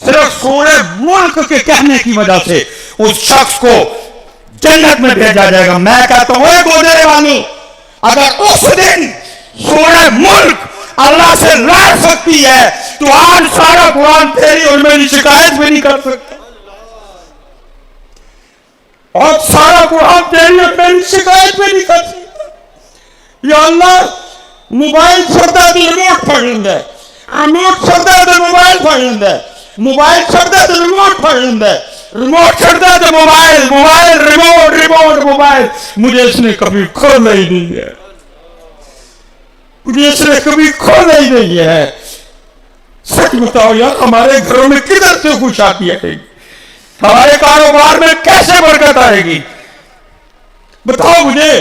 صرف سورہ ملک کے کہنے کی وجہ سے اس شخص کو جنت میں بھیجا جائے گا. میں کہتا ہوں اے گودرے والوں، اگر اس دن سورہ ملک اللہ سے لڑ سکتی ہے تو آج سارا قرآن تیری اور میری شکایت بھی نہیں کر سکتا. اور سارا قرآن تیری اور میری شکایت بھی نہیں کر سکتا. یا اللہ، موبائل چھڑتا ہے تو ریموٹ پڑھ لیندہ ہے، ریموٹ چھڑتا ہے تو موبائل پڑھ لیندہ ہے، موبائل چھڑتا ہے تو ریموٹ پڑھ لیندہ ہے، ریموٹ چھڑتا ہے تو mobile, mobile remote, remote mobile. مجھے اس نے کبھی کھولا ہی نہیں ہے، مجھے اس نے کبھی کھولا ہی نہیں ہے. سچ بتاؤ یار، ہمارے گھروں میں کدھر سے خوشحالی آئے گی؟ ہمارے کاروبار میں کیسے برکت آئے گی؟ بتاؤ مجھے.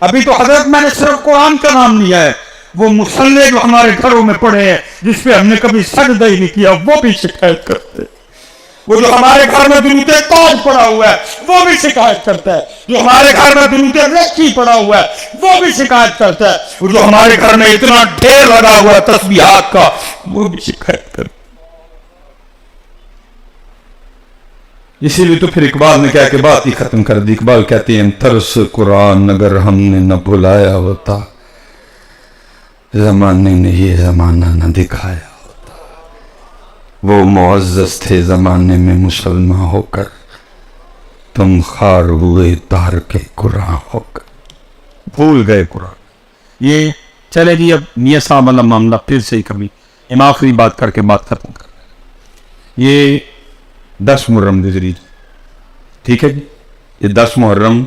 ابھی تو حضرت میں نے صرف قرآن کا نام لیا ہے، وہ مصلے جو ہمارے گھروں میں پڑے ہیں جس پہ ہم نے کبھی سجدہ ہی نہیں کیا وہ بھی شکایت کرتے. وہ جو ہمارے گھر میں درود تاج پڑا ہوا ہے وہ بھی شکایت کرتا ہے. جو ہمارے گھر میں درود رچی پڑا ہوا ہے وہ بھی شکایت کرتا ہے. وہ جو ہمارے گھر میں اتنا ڈھیر لگا ہوا ہے تسبیحات کا وہ بھی شکایت کرتا ہے. اسی لیے تو پھر اقبال نے کہا کہ بات ہی ختم کر دی. اقبال کہتے ہیں ترس قرآن اگر ہم نے نہ بھلایا ہوتا، زمانے نے یہ زمانہ نہ دکھایا ہوتا. وہ معزز تھے زمانے میں مسلمان ہو کر، تم خار ہوئے تار کے قرآن ہو کر. بھول گئے قرآن. یہ چلے جی، اب میاں صاحب والا معاملہ پھر سے کبھی ہم آخری بات کر کے بات ختم کر رہے ہیں. یہ 10 محرم گزری، ٹھیک ہے جی، یہ 10 محرم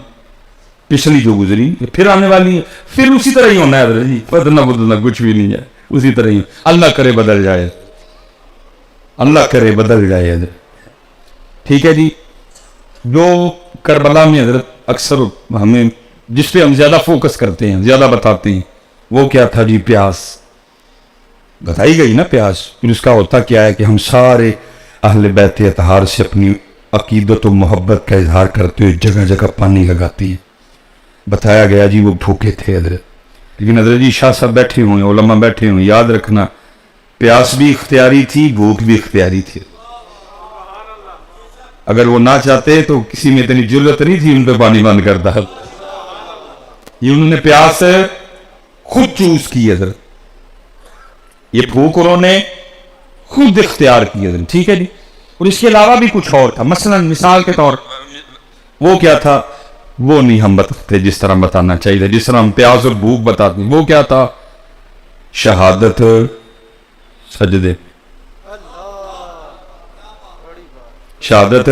پچھلی جو گزری یہ پھر آنے والی ہے، پھر اسی طرح ہی ہونا ہے جی. بدلنا کچھ بھی نہیں ہے، اسی طرح ہی. اللہ کرے بدل جائے، اللہ کرے بدل جائے. ٹھیک ہے جی. جو کربلا میں حضرت اکثر ہمیں جس پہ ہم زیادہ فوکس کرتے ہیں، زیادہ بتاتے ہیں، وہ کیا تھا جی؟ پیاس بتائی گئی نا. پیاس پھر اس کا ہوتا کیا ہے کہ ہم سارے اہل بیت اطہار سے اپنی عقیدت و محبت کا اظہار کرتے ہوئے جگہ جگہ پانی لگاتی ہیں. بتایا گیا جی وہ بھوکے تھے حضرت. لیکن حضرت جی شاہ صاحب بیٹھے ہوئے، علماء بیٹھے ہوئے، یاد رکھنا پیاس بھی اختیاری تھی، بھوک بھی اختیاری تھی. اگر وہ نہ چاہتے تو کسی میں اتنی جرت نہیں تھی ان پہ پانی بند کرتا. یہ انہوں نے پیاس خود چوز کی حضرت، یہ بھوک انہوں نے خود اختیار کی حضرت. ٹھیک ہے جی. اور اس کے علاوہ بھی کچھ اور تھا. مثلا مثال کے طور وہ کیا تھا وہ نہیں ہم بتاتے جس طرح بتانا چاہیے، جس طرح ہم پیاس اور بھوک بتاتے ہیں. وہ کیا تھا؟ شہادت سجدے. شہادت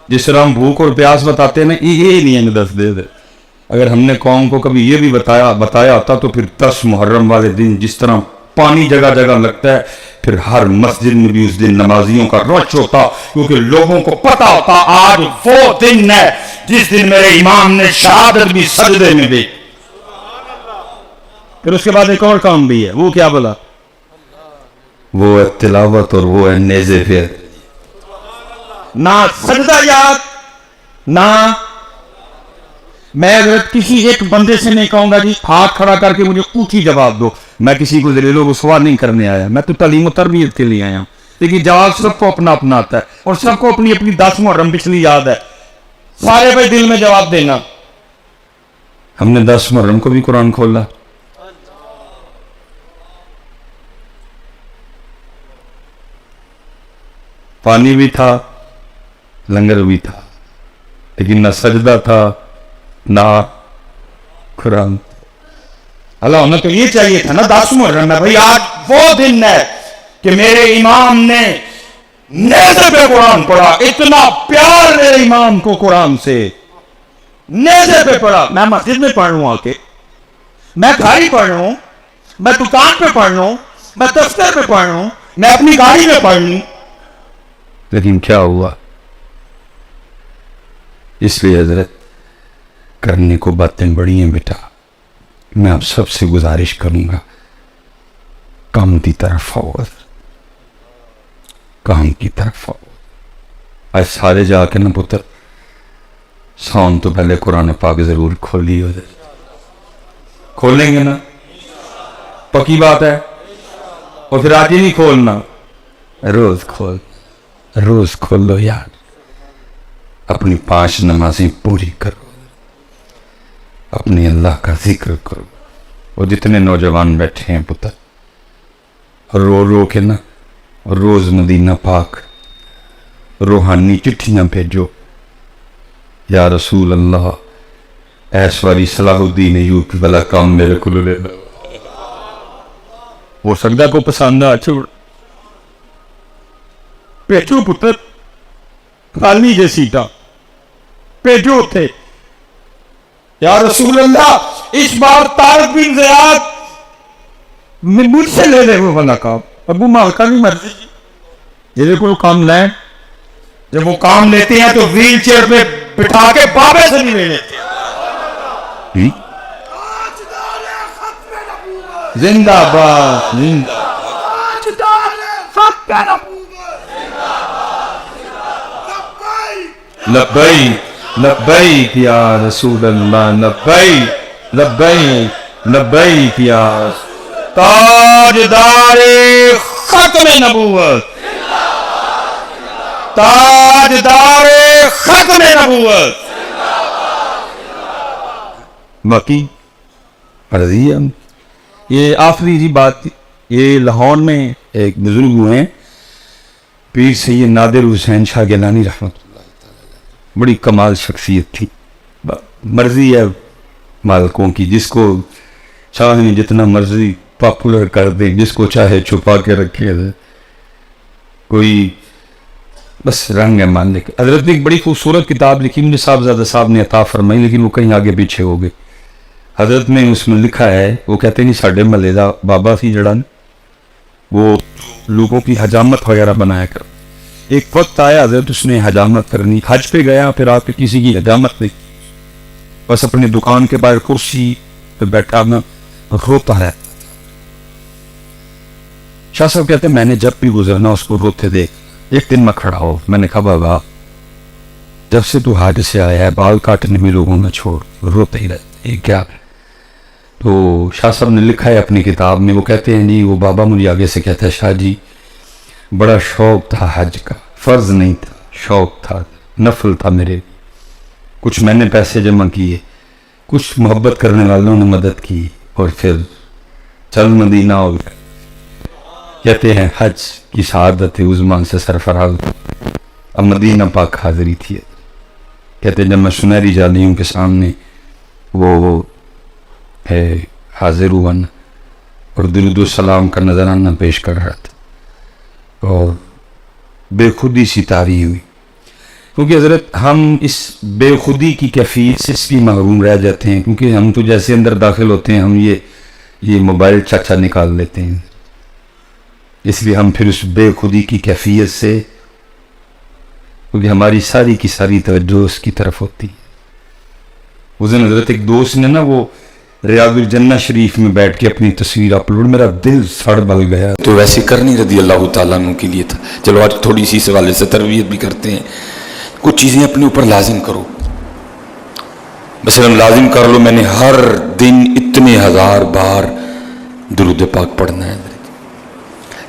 جس طرح ہم بھوک اور پیاس بتاتے ہیں نا، یہ نہیں ہمیں دس دے. اگر ہم نے قوم کو کبھی یہ بھی بتایا ہوتا تو پھر 10 محرم والے دن جس طرح پانی جگہ جگہ لگتا ہے، پھر ہر مسجد میں بھی اس دن نمازیوں کا رش ہوتا، کیونکہ لوگوں کو پتا ہوتا آج وہ دن ہے جس دن میرے امام نے شہادت بھی سجدے میں دی. پھر اس کے بعد ایک اور کام بھی ہے. وہ کیا بولا؟ وہ ہے تلاوت اور وہ ہے نیزے پھیر. نہ سجدہ یاد، نہ میں اگر کسی ایک بندے سے نہیں کہوں گا جی ہاتھ کھڑا کر کے مجھے اونچی جواب دو، میں کسی کو ذلیل و رسوا نہیں کرنے آیا، میں تو تعلیم و تربیت کے لیے آیا ہوں. لیکن جواب سب کو اپنا اپنا آتا ہے اور سب کو اپنی اپنی 10 محرم پچھلی یاد ہے. سارے بھائی دل میں جواب دینا. ہم نے 10 محرم کو بھی قرآن کھولا، پانی بھی تھا، لنگر بھی تھا، لیکن نہ سجدہ تھا نہ قرآن. اللہ ہونا تو یہ چاہیے تھا نا 10 محرم ہے بھائی، آج وہ دن ہے کہ میرے امام نے نیزے پہ قرآن پڑھا. اتنا پیار میرے امام کو قرآن سے، نیزے پہ پڑھا. میں مسجد میں پڑھ رہا ہوں، آ کے میں گھر ہی پڑھ رہا ہوں، میں دکان پہ پڑھ رہا ہوں، میں دفتر پہ پڑھ رہا ہوں، میں اپنی گاڑی میں پڑھ رہا ہوں. لیکن کیا ہوا؟ اس لیے حضرت کرنے کو باتیں بڑی ہیں بیٹا. میں آپ سب سے گزارش کروں گا کام کی طرف آؤ، کام کی طرف آؤ. آج سارے جا کے نا پتر سون تو پہلے قرآن پاک ضرور کھولی ہو جائے. کھولیں گے نا؟ پکی بات ہے. اور پھر آج ہی نہیں کھولنا، روز کھولو یار، اپنی 5 نمازیں پوری کرو، اپنے اللہ کا ذکر کرو. اور جتنے نوجوان بیٹھے ہیں پتر، رو رو کے نا روز مدینہ پاک روحانی چٹھیاں بھیجو. یا رسول اللہ، ایس والی صلاح الدین ایوبی والا کام میرے کو لے لو. وہ سجدہ کو پسند آ چھوڑ بھیجو پتر، خالی جے سیٹا بھیجو تھے. یا رسول اللہ، اس بار طارق بن زیاد مجھ سے لے لے وہ والا کام. ابو مالکہ نہیں مرضی جیسے کوئی کام لیں، جب وہ کام لیتے ہیں تو ویل چیئر پہ بٹھا کے بابے سے نہیں لے لیتے. زندہ باد، زندہ لبیک لبیک یا رسول اللہ، لبیک لبیک لبیک یا تاجدار ختم نبوت، تاجدار ختم نبوت. باقی مرضی ہے. یہ آخری جی بات تھی. یہ لاہور میں ایک بزرگ ہوئے ہیں پیر سید نادر حسین شاہ گیلانی رحمۃ اللہ تعالی، بڑی کمال شخصیت تھی. مرضی ہے مالکوں کی، جس کو چاہیں جتنا مرضی پاپولر کر دیں، جس کو چاہے چھپا کے رکھے. کوئی بس رنگ ہے مالک. حضرت نے ایک بڑی خوبصورت کتاب لکھی، مجھے صاحبزادہ صاحب نے عطا فرمائی، لیکن وہ کہیں آگے پیچھے ہو گئے. حضرت نے اس میں لکھا ہے، وہ کہتے ہیں ساڈے محلے دا بابا سی جڑا وہ لوگوں کی حجامت وغیرہ بنایا کر. ایک وقت آیا حضرت اس نے حجامت کرنی، حج پہ گیا، پھر آپ کسی کی حجامت نہیں، بس اپنی دکان کے باہر کرسی پہ بیٹھا نا روتا ہے. شاہ صاحب کہتے ہیں میں نے جب بھی گزرنا اس کو روتے دیکھ. ایک دن میں کھڑا ہو، میں نے کہا بابا جب سے تو حج سے آیا ہے بال کاٹنے میں لوگوں میں چھوڑ، روتے ہی رہتے، یہ کیا؟ تو شاہ صاحب نے لکھا ہے اپنی کتاب میں، وہ کہتے ہیں جی وہ بابا مجھے آگے سے کہتا ہے شاہ جی بڑا شوق تھا حج کا، فرض نہیں تھا، شوق تھا، نفل تھا میرے. کچھ میں نے پیسے جمع کیے، کچھ محبت کرنے والوں نے مدد کی، اور پھر چل مدینہ ہو گیا. کہتے ہیں حج کی سعادت عظمیٰ سے سرفراز اب مدینہ پاک حاضری تھی. کہتے ہیں جب میں سنہری جالیوں کے سامنے وہ ہے حاضر ہوا اور درود السلام کا نذرانہ پیش کر رہا تھا، اور بے خودی سی طاری ہوئی. کیونکہ حضرت ہم اس بے خودی کی کیفیت سے اس لیے محروم رہ جاتے ہیں کیونکہ ہم تو جیسے اندر داخل ہوتے ہیں ہم یہ موبائل چاچا نکال لیتے ہیں. اس لیے ہم پھر اس بے خودی کی کیفیت سے، کیونکہ ہماری ساری کی ساری توجہ اس کی طرف ہوتی ہے. اس دن حضرت ایک دوست نے نا وہ ریاض الجنہ شریف میں بیٹھ کے اپنی تصویر اپلوڈ، میرا دل سڑ بل گیا. تو ویسے کرنی رضی اللہ تعالیٰ عنہ کے لیے تھا. چلو آج تھوڑی سی اس حوالے سے تربیت بھی کرتے ہیں. کچھ چیزیں اپنے اوپر لازم کرو. مثلا لازم کر لو میں نے ہر دن اتنے 1000 بار درود پاک پڑھنا ہے.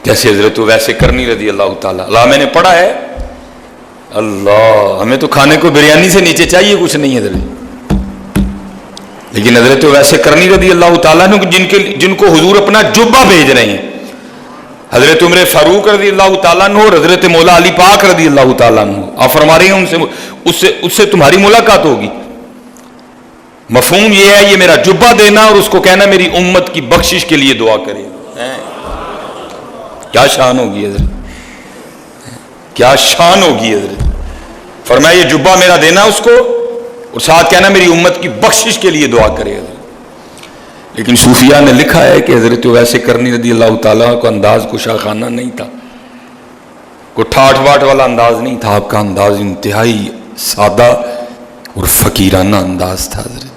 جیسے حضرت ویسے کرنی رضی اللہ تعالیٰ اللہ میں نے پڑھا ہے. اللہ ہمیں تو کھانے کو بریانی سے نیچے چاہیے کچھ نہیں ہے حضرت، لیکن حضرت ویسے کرنی رضی اللہ تعالیٰ نے جن کو حضور اپنا جبہ بھیج رہے ہیں، حضرت عمر فاروق رضی اللہ تعالیٰ عنہ اور حضرت مولا علی پاک رضی اللہ تعالیٰ عنہ، آپ فرما رہے ہیں اس سے تمہاری ملاقات ہوگی. مفہوم یہ ہے یہ میرا جبہ دینا اور اس کو کہنا میری امت کی بخشش کے لیے دعا کرے. کیا شان ہوگی حضرت، کیا شان ہوگی حضرت. فرمایا یہ جبہ میرا دینا اس کو اور ساتھ کہنا میری امت کی بخشش کے لیے دعا کرے حضرت. لیکن صوفیاء نے لکھا ہے کہ حضرت ویسے کرنی رضی اللہ تعالیٰ کا انداز کو شاخانہ نہیں تھا، کوئی ٹھاٹ واٹ والا انداز نہیں تھا. آپ کا انداز انتہائی سادہ اور فقیرانہ انداز تھا حضرت.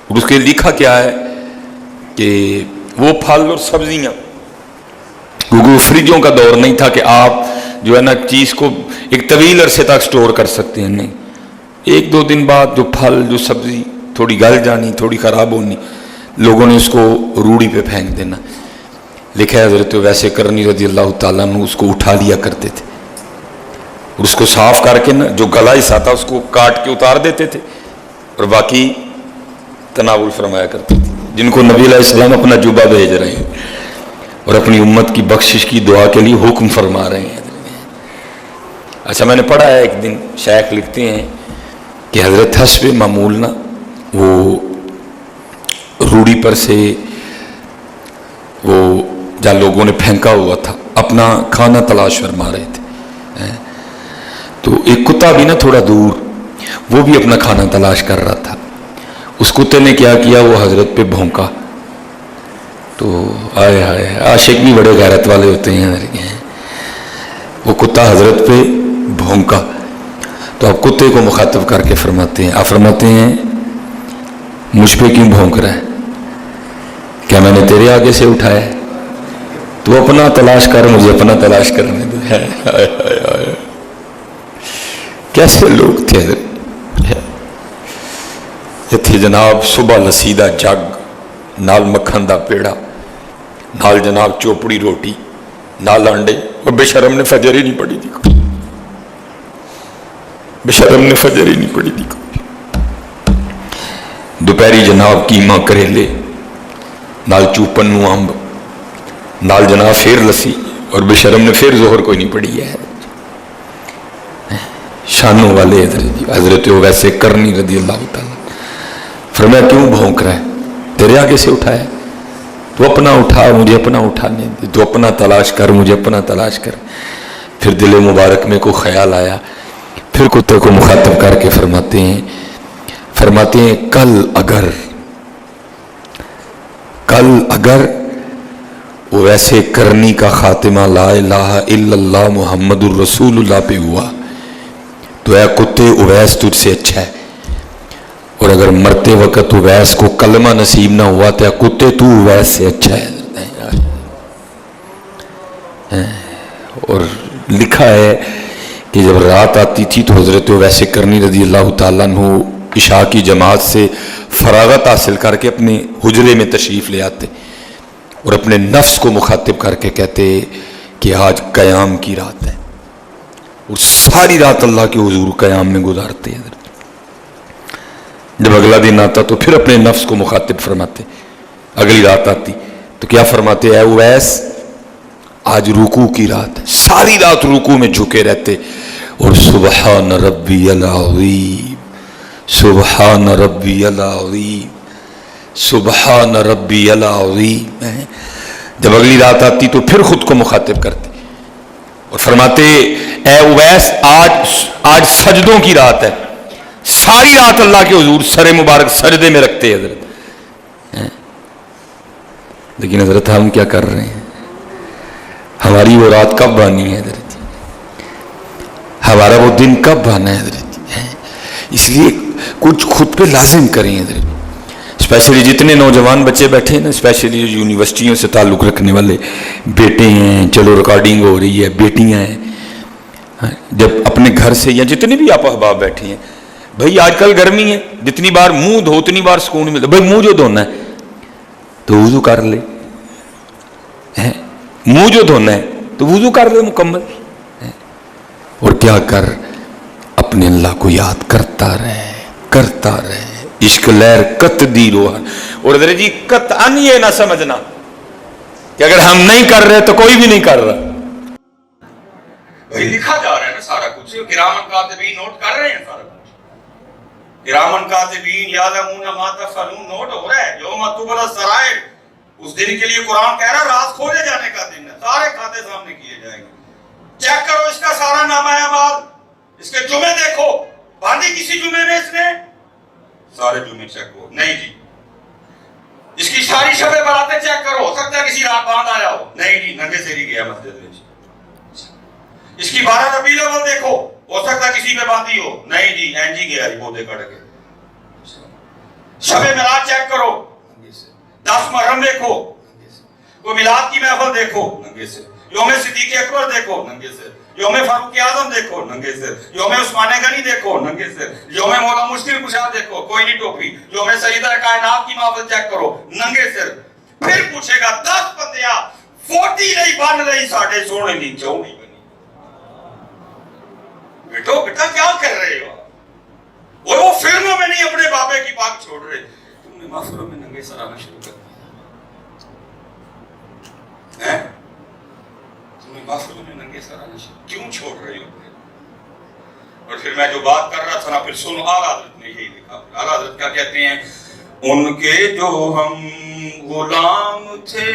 اور اس کے لکھا کیا ہے کہ وہ پھل اور سبزیاں، کیونکہ فریجوں کا دور نہیں تھا کہ آپ جو ہے نا چیز کو ایک طویل عرصے تک سٹور کر سکتے ہیں. نہیں، 1-2 دن بعد جو پھل جو سبزی تھوڑی گل جانی، تھوڑی خراب ہونی، لوگوں نے اس کو روڑی پہ پھینک دینا. लिखा है हजरत वैसे करनी रजी अल्लाह ताला अन्हु उसको उठा लिया करते थे और उसको साफ करके ना जो गला हिस्सा था उसको काट के उतार देते थे और बाकी तनावुल फरमाया करते थे, जिनको नबी अलैहिस्सलाम अपना जुबा भेज रहे हैं और अपनी उम्मत की बख्शिश की दुआ के लिए हुक्म फरमा रहे हैं। अच्छा, मैंने पढ़ा है एक दिन शेख लिखते हैं कि हजरत हस्ब मामूल ना वो रूढ़ी पर से वो जहाँ लोगों ने फेंका हुआ था अपना खाना तलाश फरमा रहे थे, तो एक कुत्ता भी ना थोड़ा दूर वो भी अपना खाना तलाश कर रहा था। उस कुत्ते ने क्या किया, वो हजरत पे भौंका। तो आए हाय, आशिक भी बड़े गैरत वाले होते हैं। वो कुत्ता हजरत पे भौंका तो अब कुत्ते को मुखातब करके फरमाते हैं, आप फरमाते हैं मुझ पे क्यों भौंक रहा है, क्या मैंने तेरे आगे से उठाया है? तू अपना तलाश कर, मुझे अपना तलाश करने दे। हाय हाय हाय, कैसे लोग थे। इत्थे जनाब सुबह लस्सी दा जग नाल मक्खन दा पेड़ा नाल जनाब चोपड़ी रोटी नाल अंडे, और बेशरम ने फजर ही नहीं पड़ी थी, बेशरम ने फजर ही नहीं पड़ी थी। दोपहरी जनाब कीमा करेले नाल चूपन नू अंब नाल जनाब फिर लस्सी, और बेशरम ने फिर जोहर कोई नहीं पड़ी है। शानों वाले हजरत वैसे करनी रदी अल्लाह ताला फरमाया क्यों भौंक रहा है, तेरे आगे से उठाया, तू अपना उठा, मुझे अपना उठाने दे, तू अपना तलाश कर, मुझे अपना तलाश कर। फिर दिल मुबारक में को ख्याल आया, फिर कुत्ते को मुखातब करके फरमाते हैं कल अगर वो वैसे करनी का खातिमा ला इलाहा इल्लल्लाह मुहम्मदुर रसूलुल्लाह पे हुआ तो ऐ कुत्ते उवैस तुझसे अच्छा है, और अगर मरते वक्त उवैस को कलमा नसीब ना हुआ तो कुत्ते तू उवैस से अच्छा है। और लिखा है कि जब रात आती थी तो हजरत वैसे करनी रजी अल्लाह ताला अन्हु इशा की जमात से फरागत हासिल करके अपने हुजरे में तशरीफ़ ले आते और अपने नफ्स को मुखातिब करके कहते कि आज क़याम की रात है, और सारी रात अल्लाह के हुजूर क़याम में गुजारते हैं। जब अगला दिन आता तो फिर अपने नफ्स को मुखातिब फरमाते, अगली रात आती तो क्या फरमाते, ऐ उवैस आज रुकू की रात है, सारी रात रुकू में झुके रहते और सुबहान रब्बियल अज़ीम, सुबहान रब्बियल अज़ीम, सुबहान रब्बियल अज़ीम। जब अगली रात आती तो फिर खुद को मुखातिब करते और फरमाते ऐ उवैस आज सजदों की रात है, सारी रात अल्लाह के हुजूर सरे मुबारक सजदे में रखते हजरत। लेकिन हजरत हम क्या कर रहे हैं, हमारी वो रात कब आनी है हजरत, हमारा वो दिन कब आना है हजरत। इसलिए कुछ खुद पे लाजिम करें हजरत। स्पेशली जितने नौजवान बच्चे बैठे हैं ना, स्पेशली यूनिवर्सिटियों से ताल्लुक़ रखने वाले बेटे हैं, चलो रिकॉर्डिंग हो रही है, बेटियां हैं, जब अपने घर से या जितने भी आप अहबाब बैठे हैं, भाई आजकल गर्मी है, जितनी बार मुंह धो उतनी बार सुकून मिलता। भाई मुंह जो धोना है तो वुजू कर ले, मुंह जो धोना है तो वुजू कर ले मुकम्मल, और क्या कर, अपने अल्लाह को याद करता रहे। इश्क लहर कत दी रोहन। और अरे जी कतअन ये ना समझना कि अगर हम नहीं कर रहे तो कोई भी नहीं कर रहा। भाई लिखा जा रहा है ना सारा कुछ, किरामन कातिबीन नोट कर रहे हैं सारा कुछ, किरामन कातिबीन यालमून मा तफअलून नोट हो रहा है। यौम तुबला सराइर, उस दिन के लिए कुरान कह रहा है राज खोले जाने का दिन है, सारे खाते सामने किए जाएंगे। चेक करो इसका सारा नामा अमाल, इसके जुमे देखो, बांधी किसी जुमे में इसने, सारे जुमे चेक हो, नहीं जी। इसकी सारी शबे बरातें चेक करो, हो सकता है किसी रात बांध आया हो, नहीं जी नंगे से ही गया मस्जिद में। इसकी 12 रबीउल अव्वल देखो, हो सकता है किसी पे बांधी हो, नहीं जी एनजी गया पौधे कट के। शबे मिलाद चेक करो, 10 मुहर्रम देखो, कोई मिलाद की महफिल देखो नंगे से, यौम सिद्दीक़ अकबर देखो नंगे से, यौम फारूक आज़म देखो नंगे से, यौम उस्मान गनी देखो नंगे से, यौम मौला मुश्किल कुशा देखो कोई नहीं टोपी, यौम सईदा कायनात की महफिल चेक करो नंगे सिर। फिर पूछेगा 10 बंदियां ਫੋਟੀ ਨਹੀਂ ਬਣ ਰਹੀ ਸਾਡੇ ਸੋਹਣੇ ਦੀ ਚੌ ਨਹੀਂ ਬਣੀ। बेटो बेटा क्या कर रहे हो? और वो फिल्मों में नहीं अपने बाबे की बात छोड़ रहे, तुमने महफिलों में नंगे सर आना शुरू कर दिया है। तुमने महफिलों में नंगे सर आना क्यों छोड़ रहे हो? और फिर मैं जो बात कर रहा था ना, फिर सुनो, आला हज़रत ने यही लिखा। आला हज़रत क्या कहते हैं? उनके जो हम गुलाम थे,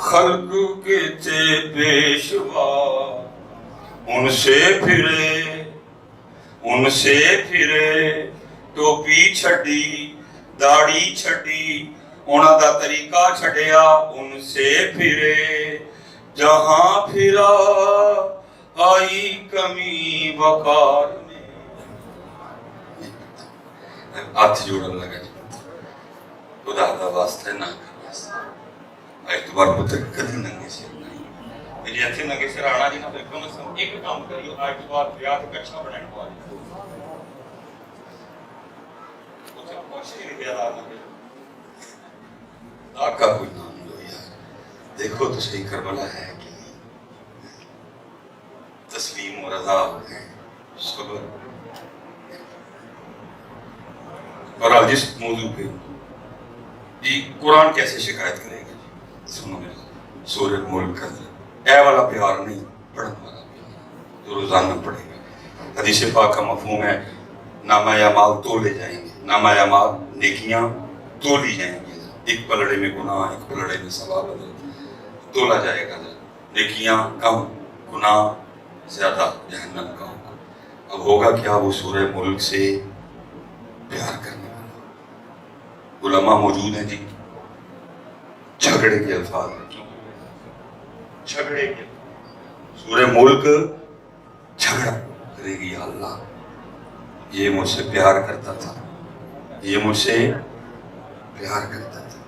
खल्क के थे पेशवा, उनसे फिरे टोपी छड़ी, दाढ़ी छड़ी, उन्हां दा तरीका छड़िया, उनसे फिरे जहां फिरा आई कमी वकार में। हाथ जोड़न लगा जी, खुदा दा वास्ते ना कर, एक बार पुत्र कदी नंगे सिर मेरी अच्छे नगे सिर आना जी ना, फिर कम से कम एक काम करियो, आज के बाद ब्याह तक अच्छा बनाने को आज उसे कुछ नहीं दिया आपका कोई नाम लो यार, देखो तो सही करबला है कि तस्लीम और रज़ा है सब्र। और आज जिस मौजू पे जी कुरान कैसे शिकायत करेगा जी, सुनो मेरे सूरह मुल्क का ए वाला प्यार नहीं, पढ़ने वाला प्यार जो रोजाना पढ़ेगा। हदीस पाक का मफहूम है नामा अमाल तोले जाएंगे, नामा अमाल नेकियां तोली जाएंगी, एक पलड़े में गुनाह, एक पलड़े में सवाब तोला जाएगा। नेकियां कम, गुनाह ज्यादा, जहन्नम का होगा। अब होगा क्या? वो सूरह मुल्क से प्यार करने वाला उलमा मौजूद हैं जी, झगड़े के अल्फाज, झगड़े के सूरह मुल्क झगड़ा करेगी, या अल्लाह ये मुझसे प्यार करता था, ये मुझसे प्यार करता था,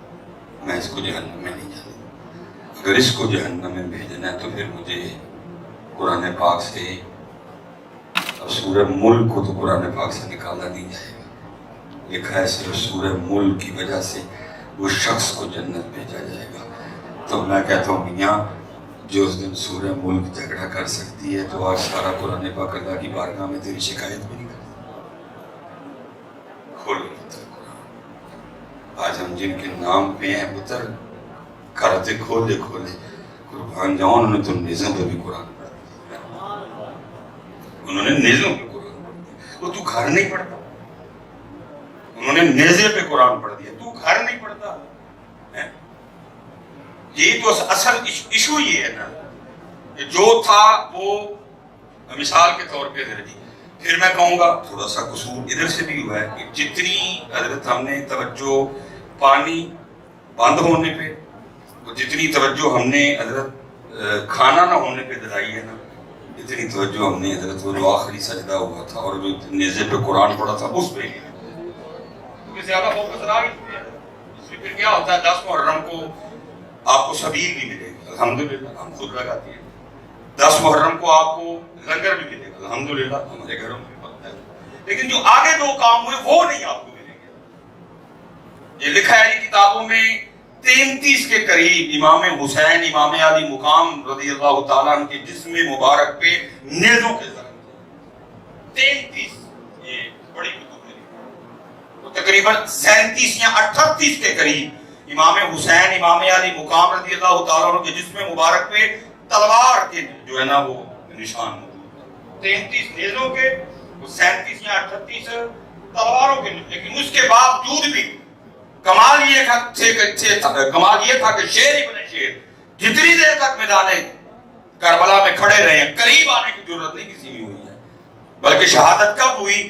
मैं इसको जहन्नम में नहीं जाना, अगर इसको जहन्नम में भेजना है तो फिर मुझे कुरान पाक से, अब सूरह मुल्क को तो कुरान पाक से निकाला नहीं जाएगा, लिखा है सिर्फ सूरह मुल्क की वजह से वो शख्स को जन्नत भेजा जाएगा। तो मैं कहता हूँ मियाँ, जो उस दिन सूरह मुल्क झगड़ा कर सकती है, तो आज सारा कुरान पाक अल्लाह की बारगाह में तेरी शिकायत भी नहीं करती। खोलो पुत्र कुरान, आज हम जिनके नाम पे हैं पुत्र, करते खोले खोले कुर्बान जाओ, उन्होंने तो निज़म पे भी कुरान पढ़ दिया, उन्होंने निज़म पे कुरान पढ़ दिया, वो तू घर नहीं पढ़ता, उन्होंने नेज़े पे कुरान पढ़ दिया, तू घर नहीं पढ़ता है? ये तो असल इशू ये है ना, जो था वो मिसाल के तौर पे है जी। फिर मैं कहूँगा थोड़ा सा कसूर इधर से भी हुआ है कि जितनी हजरत हमने तवज्जो पानी बंद होने पे, और जितनी तवज्जो हमने हजरत खाना ना होने पे दिलाई है ना, इतनी तवज्जो हमने हजरत वो जो आखिरी सजदा हुआ था और जो नेज़े पे कुरान पढ़ा था उस पे ज्यादा फोकस रहा। इसमें फिर क्या होता है, 10 मुहर्रम को आपको सबील भी मिलेगी, अल्हम्दुलिल्लाह हम खुद लगाते हैं। 10 मुहर्रम को आपको लंगर भी मिलेगा, अल्हम्दुलिल्लाह हमारे घरों में बनता है। लेकिन जो आगे 2 काम हुए वो नहीं आपको मिलेंगे। ये लिखा है किताबों में 33 के करीब इमाम हुसैन, इमाम अली मुकाम रज़ियल्लाहु ताला अन्हु के जिस्म मुबारक पे नेज़ों के ज़ख्म 33, ये बड़ी तकरीबन 37 या 38 के करीब इमाम हुसैन, इमाम अली मुकाम रज़ियल्लाहु ताला अन्हु के जिस्म मुबारक पे तलवार के जो है ना वो निशान मौजूद, 33 नेज़ों के, 37 या 38 तलवारों के। लेकिन उसके बावजूद भी कमाल ये था कि शेर इब्न शेर जितनी देर तक मैदान करबला में खड़े रहे हैं, करीब आने की जरूरत नहीं किसी में हुई है, बल्कि शहादत कब हुई?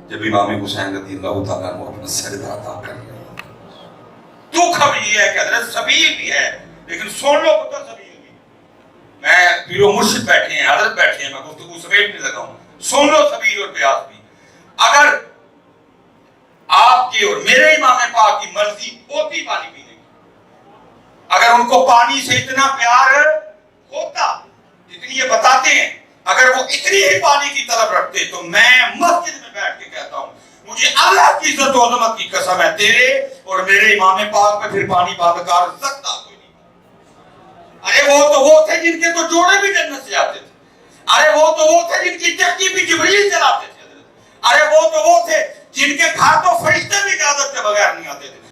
जब इमाम हुसैन रज़ियल्लाहु ताला अन्हु अपना सजदा अदा कर रहे हैं। दुख अब ये है कि हज़रत सबील भी है, लेकिन सुन लो पुत्र सबील भी, मैं पीरो मुर्शिद बैठे हैं, हज़रत बैठे हैं, मैं गुफ्तगू समेट नहीं लगा हूं, सुन लो सबील और प्यास भी। अगर आपकी और मेरे इमाम पाक की मर्जी होती पानी पीने की, अगर उनको पानी से इतना प्यार होता जितनी ये बताते हैं, अगर वो इतनी ही पानी की तलब रखते, तो मैं मस्जिद में बैठ के कहता हूं मुझे अल्लाह की इज्जत और अजमत की कसम है, तेरे और मेरे इमाम पाक पे फिर पानी बादकार सकता कोई नहीं। وہ تو وہ تھے جن کے تو جوڑے بھی جنت سے آتے تھے. ارے وہ تھے جن کی چکی بھی جبریل چلاتے تھے. ارے وہ تھے جن کے گھر تو فرشتے بھی اجازت کے بغیر نہیں آتے تھے.